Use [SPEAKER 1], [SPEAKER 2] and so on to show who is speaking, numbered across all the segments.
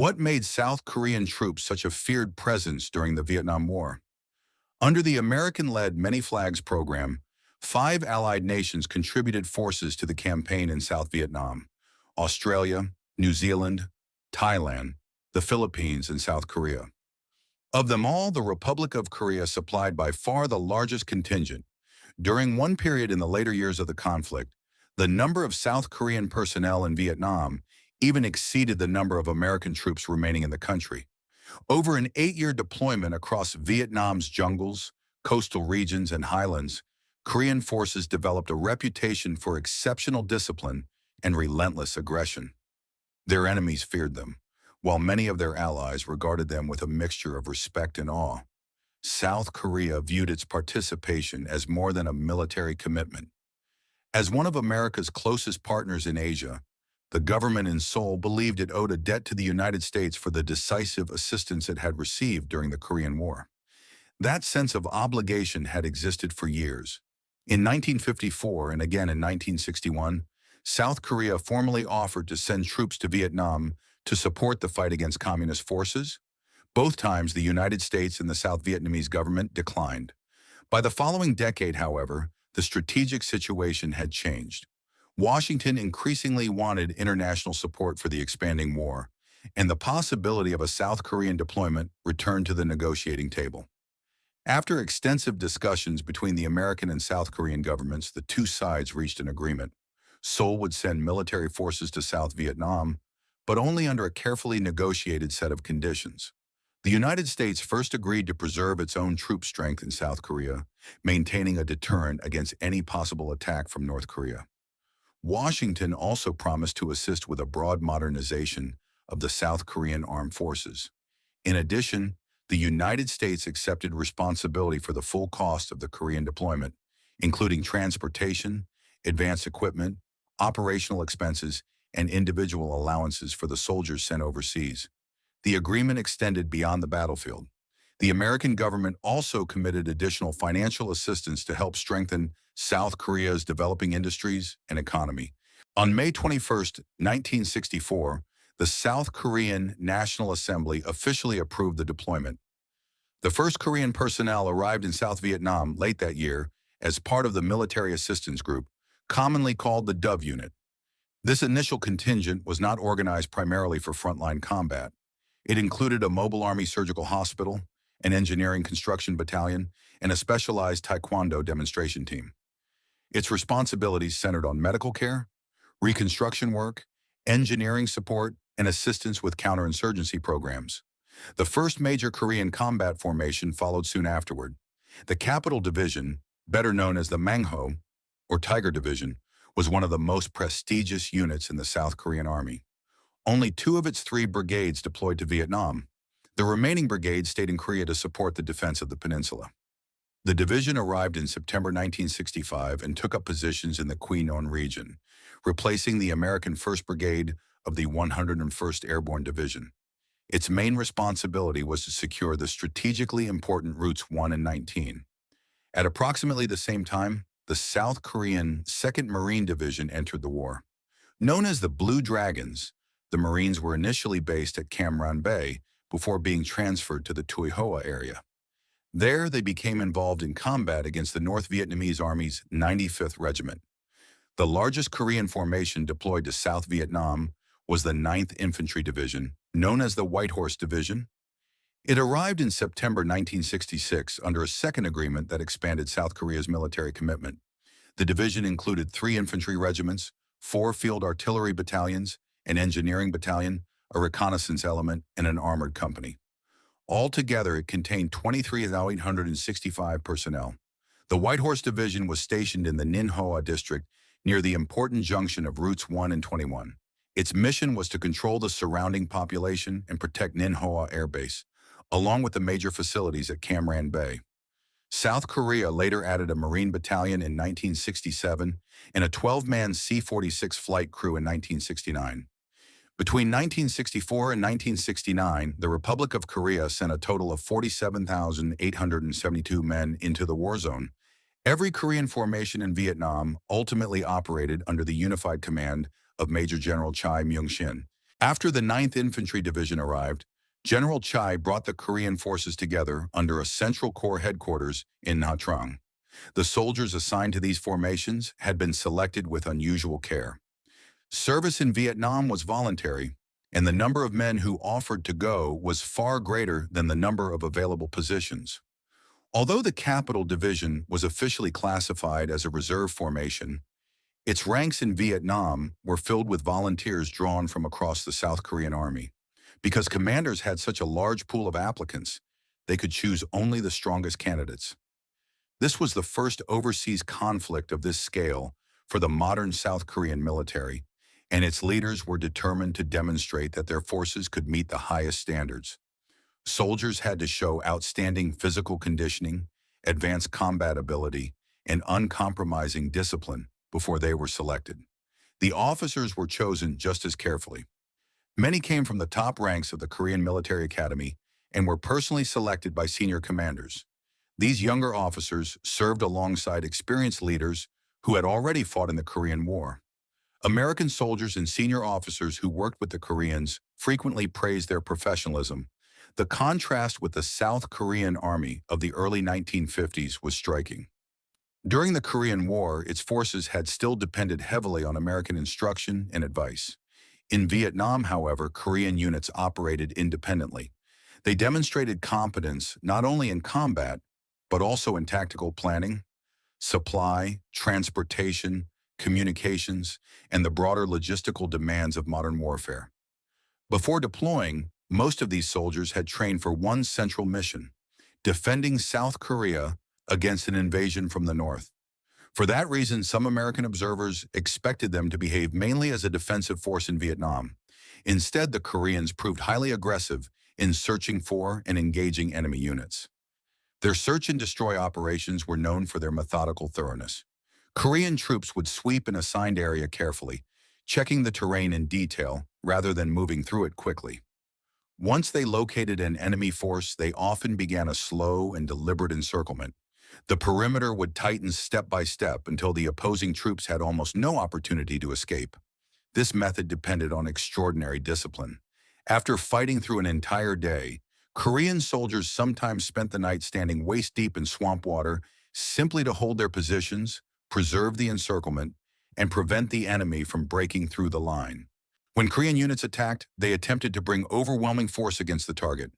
[SPEAKER 1] What made South Korean troops such a feared presence during the Vietnam War? Under the American-led Many Flags program, 5 allied nations contributed forces to the campaign in South Vietnam: Australia, New Zealand, Thailand, the Philippines, and South Korea. Of them all, the Republic of Korea supplied by far the largest contingent. During one period in the later years of the conflict, the number of South Korean personnel in Vietnam even exceeded the number of American troops remaining in the country. Over an 8-year deployment across Vietnam's jungles, coastal regions, and highlands, Korean forces developed a reputation for exceptional discipline and relentless aggression. Their enemies feared them, while many of their allies regarded them with a mixture of respect and awe. South Korea viewed its participation as more than a military commitment. As one of America's closest partners in Asia, the government in Seoul believed it owed a debt to the United States for the decisive assistance it had received during the Korean War. That sense of obligation had existed for years. In 1954 and again in 1961, South Korea formally offered to send troops to Vietnam to support the fight against communist forces. Both times, the United States and the South Vietnamese government declined. By the following decade, however, the strategic situation had changed. Washington increasingly wanted international support for the expanding war, and the possibility of a South Korean deployment returned to the negotiating table. After extensive discussions between the American and South Korean governments, the two sides reached an agreement. Seoul would send military forces to South Vietnam, but only under a carefully negotiated set of conditions. The United States first agreed to preserve its own troop strength in South Korea, maintaining a deterrent against any possible attack from North Korea. Washington also promised to assist with a broad modernization of the South Korean armed forces. In addition, the United States accepted responsibility for the full cost of the Korean deployment, including transportation, advanced equipment, operational expenses, and individual allowances for the soldiers sent overseas. The agreement extended beyond the battlefield. The American government also committed additional financial assistance to help strengthen South Korea's developing industries and economy. On May 21, 1964, the South Korean National Assembly officially approved the deployment. The first Korean personnel arrived in South Vietnam late that year as part of the Military Assistance Group, commonly called the Dove Unit. This initial contingent was not organized primarily for frontline combat. It included a mobile Army surgical hospital, an engineering construction battalion, and a specialized Taekwondo demonstration team. Its responsibilities centered on medical care, reconstruction work, engineering support, and assistance with counterinsurgency programs. The first major Korean combat formation followed soon afterward. The Capital Division, better known as the Mangho, or Tiger Division, was one of the most prestigious units in the South Korean Army. Only 2 of its 3 brigades deployed to Vietnam. The remaining brigades stayed in Korea to support the defense of the peninsula. The division arrived in September 1965 and took up positions in the Quy Nhon region, replacing the American 1st Brigade of the 101st Airborne Division. Its main responsibility was to secure the strategically important Routes 1 and 19. At approximately the same time, the South Korean 2nd Marine Division entered the war. Known as the Blue Dragons, the Marines were initially based at Cam Ranh Bay before being transferred to the Tuy Hoa area. There, they became involved in combat against the North Vietnamese Army's 95th Regiment. The largest Korean formation deployed to South Vietnam was the 9th Infantry Division, known as the White Horse Division. It arrived in September 1966 under a second agreement that expanded South Korea's military commitment. The division included 3 infantry regiments, 4 field artillery battalions, an engineering battalion, a reconnaissance element, and an armored company. Altogether, it contained 23,865 personnel. The White Horse Division was stationed in the Ninh Hoa district near the important junction of Routes 1 and 21. Its mission was to control the surrounding population and protect Ninh Hoa Air Base, along with the major facilities at Cam Ranh Bay. South Korea later added a Marine battalion in 1967 and a 12-man C-46 flight crew in 1969. Between 1964 and 1969, the Republic of Korea sent a total of 47,872 men into the war zone. Every Korean formation in Vietnam ultimately operated under the unified command of Major General Chai Myung-shin. After the 9th Infantry Division arrived, General Chai brought the Korean forces together under a Central Corps headquarters in Nha Trang. The soldiers assigned to these formations had been selected with unusual care. Service in Vietnam was voluntary, and the number of men who offered to go was far greater than the number of available positions. Although the Capital Division was officially classified as a reserve formation, its ranks in Vietnam were filled with volunteers drawn from across the South Korean army. Because commanders had such a large pool of applicants, they could choose only the strongest candidates. This was the first overseas conflict of this scale for the modern South Korean military, and its leaders were determined to demonstrate that their forces could meet the highest standards. Soldiers had to show outstanding physical conditioning, advanced combat ability, and uncompromising discipline before they were selected. The officers were chosen just as carefully. Many came from the top ranks of the Korean Military Academy and were personally selected by senior commanders. These younger officers served alongside experienced leaders who had already fought in the Korean War. American soldiers and senior officers who worked with the Koreans frequently praised their professionalism. The contrast with the South Korean Army of the early 1950s was striking. During the Korean War, its forces had still depended heavily on American instruction and advice. In Vietnam, however, Korean units operated independently. They demonstrated competence not only in combat, but also in tactical planning, supply, transportation, communications, and the broader logistical demands of modern warfare. Before deploying, most of these soldiers had trained for one central mission: defending South Korea against an invasion from the north. For that reason, some American observers expected them to behave mainly as a defensive force in Vietnam. Instead, the Koreans proved highly aggressive in searching for and engaging enemy units. Their search and destroy operations were known for their methodical thoroughness. Korean troops would sweep an assigned area carefully, checking the terrain in detail rather than moving through it quickly. Once they located an enemy force, they often began a slow and deliberate encirclement. The perimeter would tighten step by step until the opposing troops had almost no opportunity to escape. This method depended on extraordinary discipline. After fighting through an entire day, Korean soldiers sometimes spent the night standing waist-deep in swamp water simply to hold their positions, preserve the encirclement, and prevent the enemy from breaking through the line. When Korean units attacked, they attempted to bring overwhelming force against the target.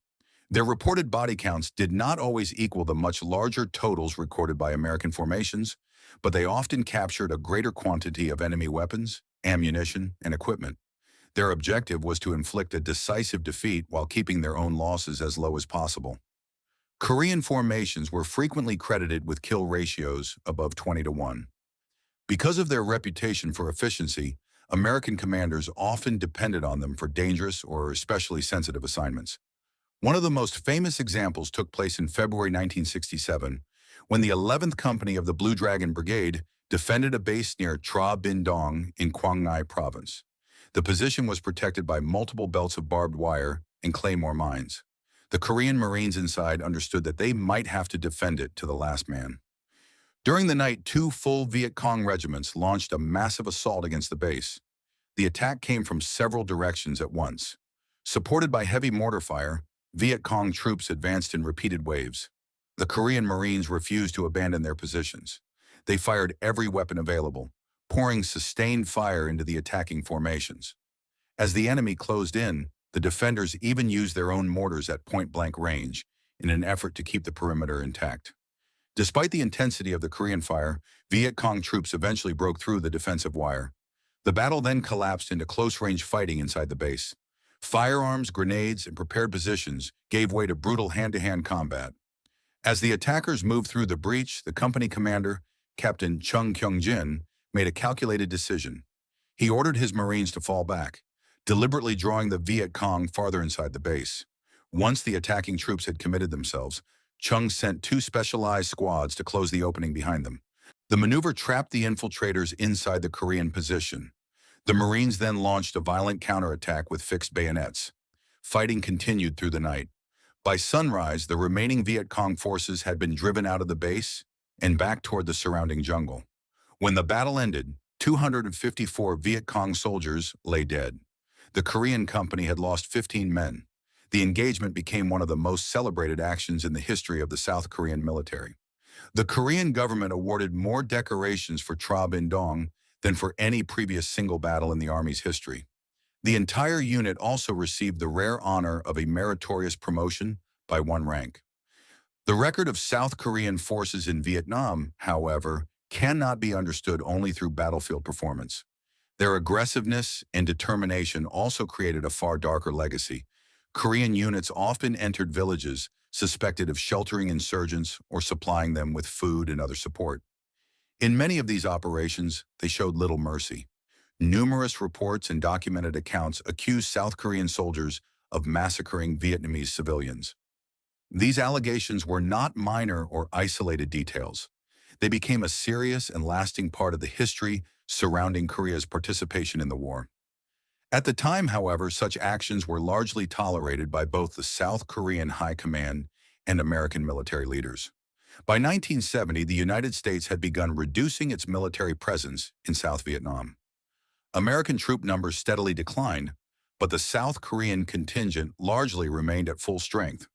[SPEAKER 1] Their reported body counts did not always equal the much larger totals recorded by American formations, but they often captured a greater quantity of enemy weapons, ammunition, and equipment. Their objective was to inflict a decisive defeat while keeping their own losses as low as possible. Korean formations were frequently credited with kill ratios above 20-1. Because of their reputation for efficiency, American commanders often depended on them for dangerous or especially sensitive assignments. One of the most famous examples took place in February 1967, when the 11th Company of the Blue Dragon Brigade defended a base near Tra Binh Dong in Quang Ngai Province. The position was protected by multiple belts of barbed wire and claymore mines. The Korean Marines inside understood that they might have to defend it to the last man. During the night, 2 full Viet Cong regiments launched a massive assault against the base. The attack came from several directions at once. Supported by heavy mortar fire, Viet Cong troops advanced in repeated waves. The Korean Marines refused to abandon their positions. They fired every weapon available, pouring sustained fire into the attacking formations. As the enemy closed in, the defenders even used their own mortars at point-blank range in an effort to keep the perimeter intact. Despite the intensity of the Korean fire, Viet Cong troops eventually broke through the defensive wire. The battle then collapsed into close-range fighting inside the base. Firearms, grenades, and prepared positions gave way to brutal hand-to-hand combat. As the attackers moved through the breach, the company commander, Captain Chung Kyung-jin, made a calculated decision. He ordered his Marines to fall back, deliberately drawing the Viet Cong farther inside the base. Once the attacking troops had committed themselves, Chung sent 2 specialized squads to close the opening behind them. The maneuver trapped the infiltrators inside the Korean position. The Marines then launched a violent counterattack with fixed bayonets. Fighting continued through the night. By sunrise, the remaining Viet Cong forces had been driven out of the base and back toward the surrounding jungle. When the battle ended, 254 Viet Cong soldiers lay dead. The Korean company had lost 15 men. The engagement became one of the most celebrated actions in the history of the South Korean military. The Korean government awarded more decorations for Tra Binh Dong than for any previous single battle in the Army's history. The entire unit also received the rare honor of a meritorious promotion by one rank. The record of South Korean forces in Vietnam, however, cannot be understood only through battlefield performance. Their aggressiveness and determination also created a far darker legacy. Korean units often entered villages suspected of sheltering insurgents or supplying them with food and other support. In many of these operations, they showed little mercy. Numerous reports and documented accounts accused South Korean soldiers of massacring Vietnamese civilians. These allegations were not minor or isolated details. They became a serious and lasting part of the history surrounding Korea's participation in the war. At the time, however, such actions were largely tolerated by both the South Korean High Command and American military leaders. By 1970, the United States had begun reducing its military presence in South Vietnam. American troop numbers steadily declined, but the South Korean contingent largely remained at full strength.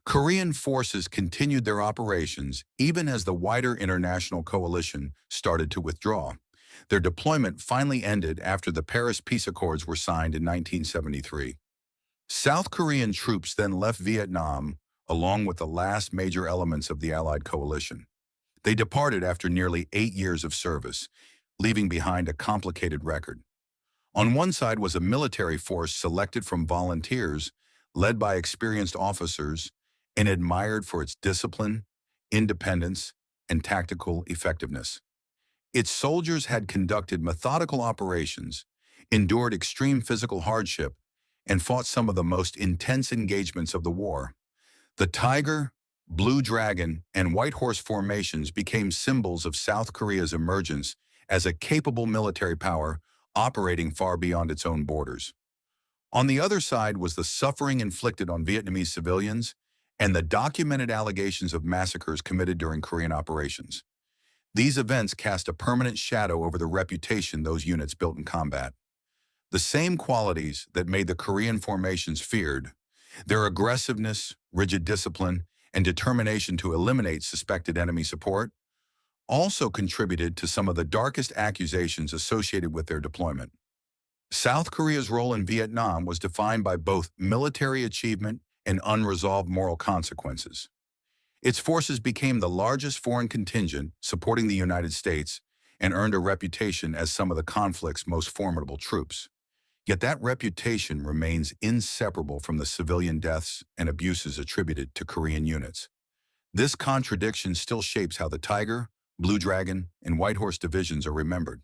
[SPEAKER 1] Korean forces continued their operations even as the wider international coalition started to withdraw. Their deployment finally ended after the Paris Peace Accords were signed in 1973. South Korean troops then left Vietnam along with the last major elements of the Allied coalition. They departed after nearly 8 years of service, leaving behind a complicated record. On one side was a military force selected from volunteers, led by experienced officers, and admired for its discipline, independence, and tactical effectiveness. Its soldiers had conducted methodical operations, endured extreme physical hardship, and fought some of the most intense engagements of the war. The Tiger, Blue Dragon, and White Horse formations became symbols of South Korea's emergence as a capable military power operating far beyond its own borders. On the other side was the suffering inflicted on Vietnamese civilians and the documented allegations of massacres committed during Korean operations. These events cast a permanent shadow over the reputation those units built in combat. The same qualities that made the Korean formations feared, their aggressiveness, rigid discipline, and determination to eliminate suspected enemy support, also contributed to some of the darkest accusations associated with their deployment. South Korea's role in Vietnam was defined by both military achievement and unresolved moral consequences. Its forces became the largest foreign contingent supporting the United States and earned a reputation as some of the conflict's most formidable troops. Yet that reputation remains inseparable from the civilian deaths and abuses attributed to Korean units. This contradiction still shapes how the Tiger, Blue Dragon, and White Horse divisions are remembered.